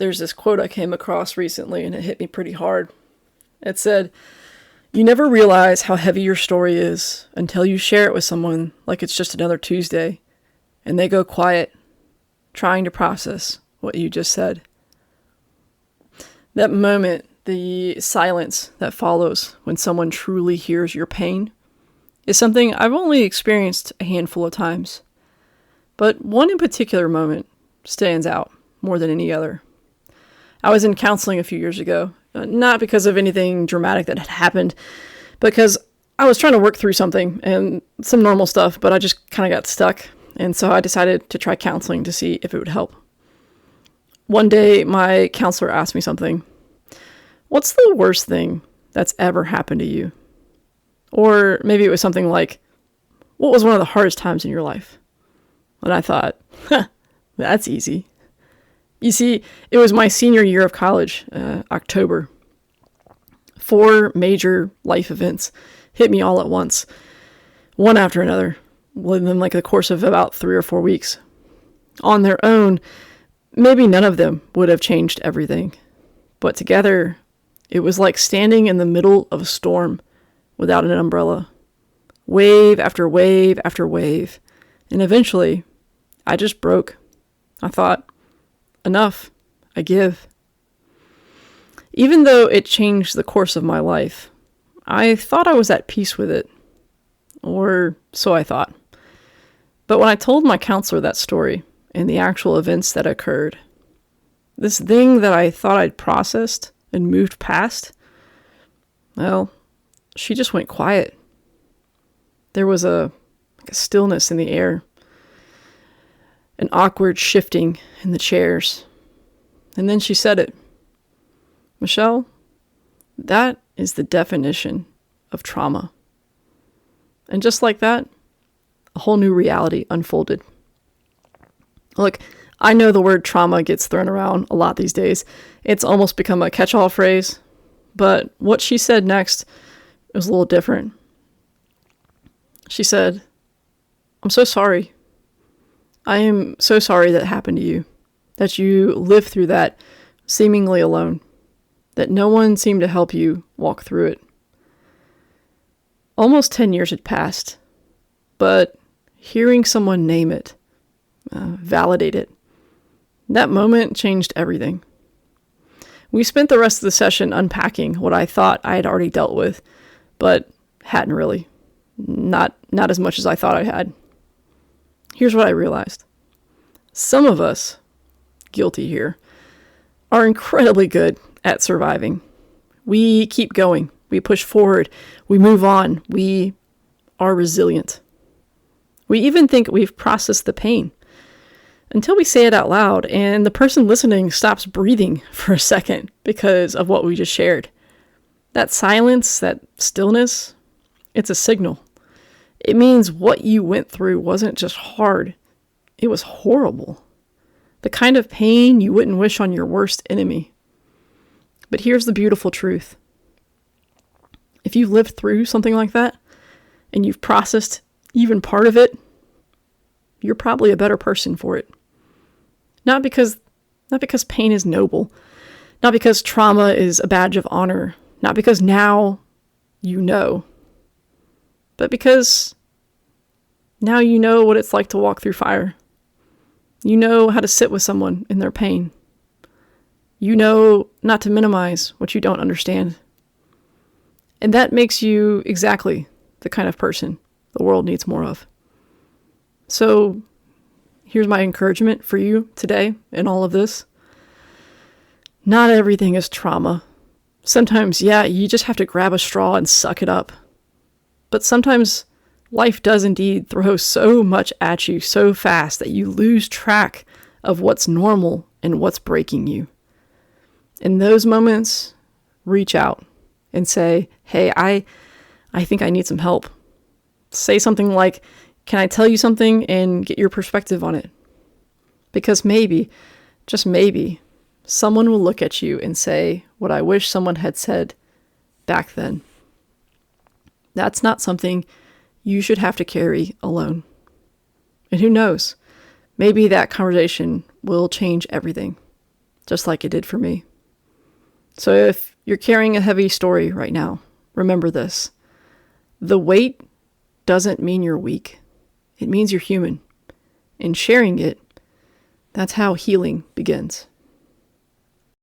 There's this quote I came across recently and it hit me pretty hard. It said, "You never realize how heavy your story is until you share it with someone like it's just another Tuesday, and they go quiet, trying to process what you just said." That moment, the silence that follows when someone truly hears your pain, is something I've only experienced a handful of times. But one in particular moment stands out more than any other. I was in counseling a few years ago, not because of anything dramatic that had happened, because I was trying to work through something and some normal stuff, but I just kind of got stuck. And so I decided to try counseling to see if it would help. One day, my counselor asked me something. "What's the worst thing that's ever happened to you?" Or maybe it was something like, "What was one of the hardest times in your life?" And I thought, that's easy. You see, it was my senior year of college, October. 4 major life events hit me all at once, one after another, within like the course of about 3 or 4 weeks. On their own, maybe none of them would have changed everything. But together, it was like standing in the middle of a storm without an umbrella. Wave after wave after wave. And eventually, I just broke. I thought, enough, I give. Even though it changed the course of my life, I thought I was at peace with it. Or so I thought. But when I told my counselor that story and the actual events that occurred, this thing that I thought I'd processed and moved past, well, she just went quiet. There was a stillness in the air, an awkward shifting in the chairs. And then she said it. "Michelle, that is the definition of trauma." And just like that, a whole new reality unfolded. Look, I know the word trauma gets thrown around a lot these days. It's almost become a catch-all phrase. But what she said next was a little different. She said, "I'm so sorry. I am so sorry that happened to you, that you lived through that seemingly alone, that no one seemed to help you walk through it." Almost 10 years had passed, but hearing someone name it, validate it, that moment changed everything. We spent the rest of the session unpacking what I thought I had already dealt with, but hadn't really. Not as much as I thought I had. Here's what I realized. Some of us, guilty here, are incredibly good at surviving. We keep going. We push forward. We move on. We are resilient. We even think we've processed the pain until we say it out loud and the person listening stops breathing for a second because of what we just shared. That silence, that stillness, it's a signal. It means what you went through wasn't just hard. It was horrible. The kind of pain you wouldn't wish on your worst enemy. But here's the beautiful truth. If you've lived through something like that, and you've processed even part of it, you're probably a better person for it. Not because pain is noble, not because trauma is a badge of honor, not because now you know, but because now you know what it's like to walk through fire. You know how to sit with someone in their pain. You know not to minimize what you don't understand. And that makes you exactly the kind of person the world needs more of. So here's my encouragement for you today in all of this. Not everything is trauma. Sometimes, yeah, you just have to grab a straw and suck it up. But sometimes life does indeed throw so much at you so fast that you lose track of what's normal and what's breaking you. In those moments, reach out and say, "Hey, I think I need some help." Say something like, "Can I tell you something and get your perspective on it?" Because maybe, just maybe, someone will look at you and say what I wish someone had said back then. That's not something you should have to carry alone. And who knows, maybe that conversation will change everything. just like it did for me. So if you're carrying a heavy story right now, remember this. The weight doesn't mean you're weak. It means you're human. And sharing it, that's how healing begins.